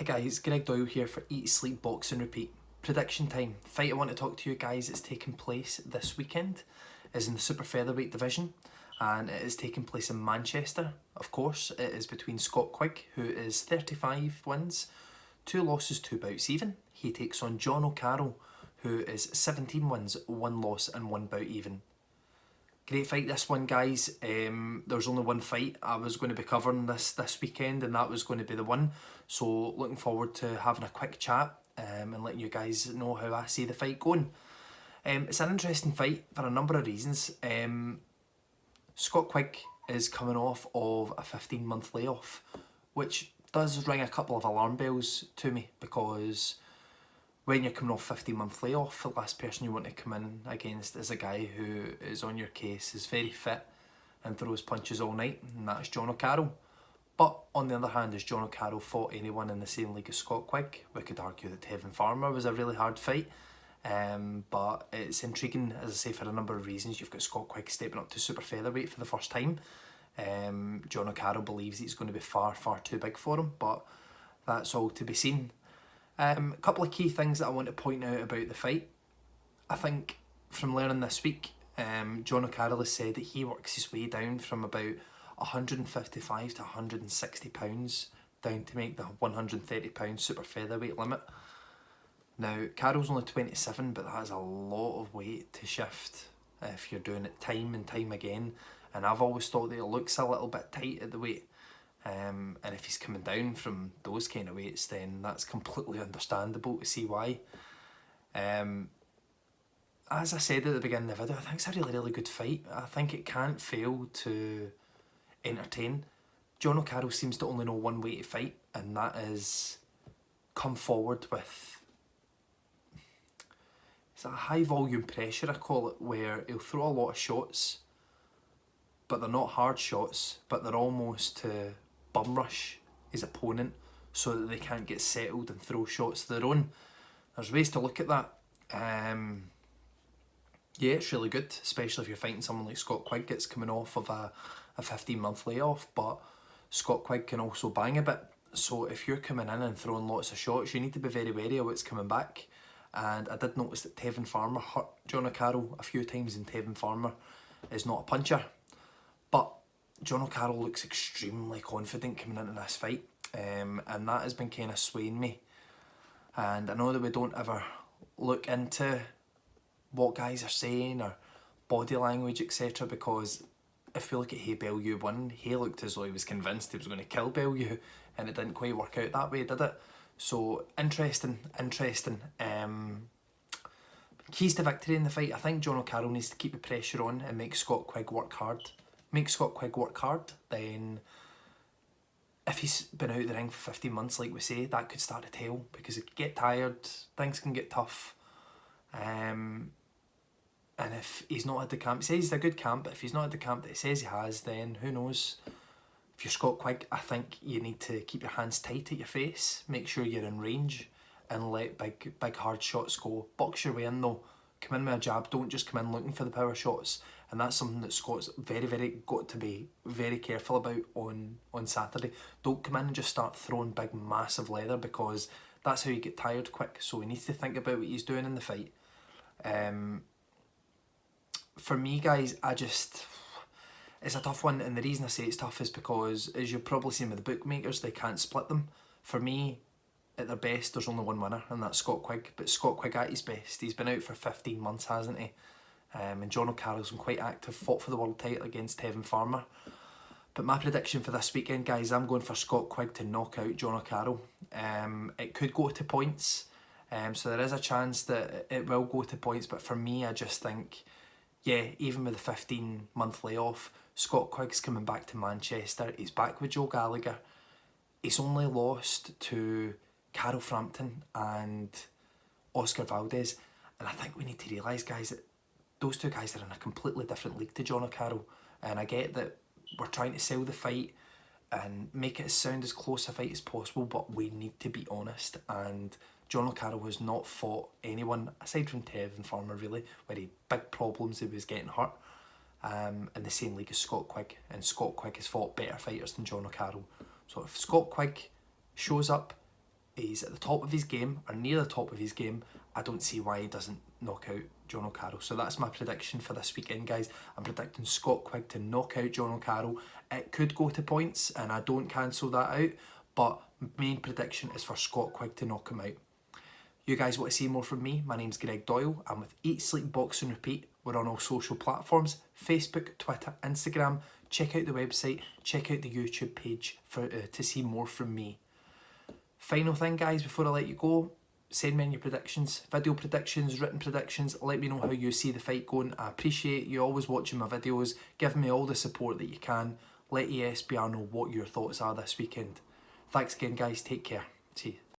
Hi guys, Greg Doyle here for Eat, Sleep, Box and Repeat. Prediction time. Fight I want to talk to you guys that's taking place this weekend is in the super featherweight division, and it is taking place in Manchester. Of course, it is between Scott Quigg, who is 35 wins, 2 losses, 2 bouts even. He takes on Jono Carroll, who is 17 wins, 1 loss and 1 bout even. Great fight this one, guys. There's only one fight I was going to be covering this weekend, and that was going to be the one. So looking forward to having a quick chat and letting you guys know how I see the fight going. It's an interesting fight for a number of reasons. Scott Quigg is coming off of a 15-month layoff, which does ring a couple of alarm bells to me, because when you're coming off 15-month layoff, the last person you want to come in against is a guy who is on your case, is very fit and throws punches all night, and that's Jono Carroll. But on the other hand, has Jono Carroll fought anyone in the same league as Scott Quigg? We could argue that Tevin Farmer was a really hard fight, but it's intriguing, as I say, for a number of reasons. You've got Scott Quigg stepping up to super featherweight for the first time. Jono Carroll believes he's going to be far too big for him, but that's all to be seen. A couple of key things that I want to point out about the fight. I think from learning this week, Jono Carroll has said that he works his way down from about 155 to 160 pounds down to make the 130 pound super featherweight limit. Now, Carroll's only 27, but that is a lot of weight to shift if you're doing it time and time again. And I've always thought that it looks a little bit tight at the weight. And if he's coming down from those kind of weights, then that's completely understandable to see why. As I said at the beginning of the video, I think it's a really good fight. I think it can't fail to entertain. Jono Carroll seems to only know one way to fight, and that is come forward with, it's a high volume pressure, I call it, where he'll throw a lot of shots, but they're not hard shots, but they're almost to bum rush his opponent so that they can't get settled and throw shots of their own. There's ways to look at that. Yeah, it's really good, especially if you're fighting someone like Scott Quigg that's coming off of a 15-month layoff, but Scott Quigg can also bang a bit. So if you're coming in and throwing lots of shots, you need to be very wary of what's coming back. And I did notice that Tevin Farmer hurt Jono Carroll a few times, and Tevin Farmer is not a puncher. But Jono Carroll looks extremely confident coming into this fight, and that has been kind of swaying me. And I know that we don't ever look into what guys are saying or body language, etc., because if we look at Hey Bellew 1, he looked as though he was convinced he was going to kill Bellew, and it didn't quite work out that way, did it? So interesting. Keys to victory in the fight. I think Jono Carroll needs to keep the pressure on and make Scott Quigg work hard. Then if he's been out the ring for 15 months, like we say, that could start to tell, because it could get tired, things can get tough. And if he's not at the camp, he says he's a good camp, but if he's not at the camp that he says he has, then who knows. If you're Scott Quigg, I think you need to keep your hands tight at your face, make sure you're in range, and let big hard shots go. Box your way in though, come in with a jab, don't just come in looking for the power shots. And that's something that Scott's very got to be very careful about on Saturday. Don't come in and just start throwing big massive leather, because that's how you get tired quick. So he needs to think about what he's doing in the fight. For me, guys, it's a tough one, and the reason I say it's tough is because, as you've probably seen with the bookmakers, they can't split them. For me, at their best, there's only one winner, and that's Scott Quigg. But Scott Quigg at his best, he's been out for 15 months, hasn't he? And Jono Carroll's been quite active, fought for the world title against Tevin Farmer. But my prediction for this weekend, guys, I'm going for Scott Quigg to knock out Jono Carroll. It could go to points, so there is a chance that it will go to points, but for me, I just think, yeah, even with the 15-month layoff, Scott Quigg's coming back to Manchester. He's back with Joe Gallagher. He's only lost to Carol Frampton and Oscar Valdez. And I think we need to realise, guys, that those two guys are in a completely different league to Jono Carroll. And I get that we're trying to sell the fight and make it sound as close a fight as possible, but we need to be honest. And Jono Carroll has not fought anyone, aside from Tevin Farmer really, where he had big problems, he was getting hurt, in the same league as Scott Quigg. And Scott Quigg has fought better fighters than Jono Carroll. So if Scott Quigg shows up, he's at the top of his game, or near the top of his game, I don't see why he doesn't knock out Jono Carroll. So that's my prediction for this weekend, guys. I'm predicting Scott Quigg to knock out Jono Carroll. It could go to points, and I don't cancel that out, but main prediction is for Scott Quigg to knock him out. You guys want to see more from me? My name's Greg Doyle. I'm with Eat, Sleep, Box and Repeat. We're on all social platforms, Facebook, Twitter, Instagram. Check out the website, check out the YouTube page to see more from me. Final thing, guys, before I let you go, send me in your predictions, video predictions, written predictions. Let me know how you see the fight going. I appreciate you always watching my videos, giving me all the support that you can. Let ESBR know what your thoughts are this weekend. Thanks again, guys. Take care. See you.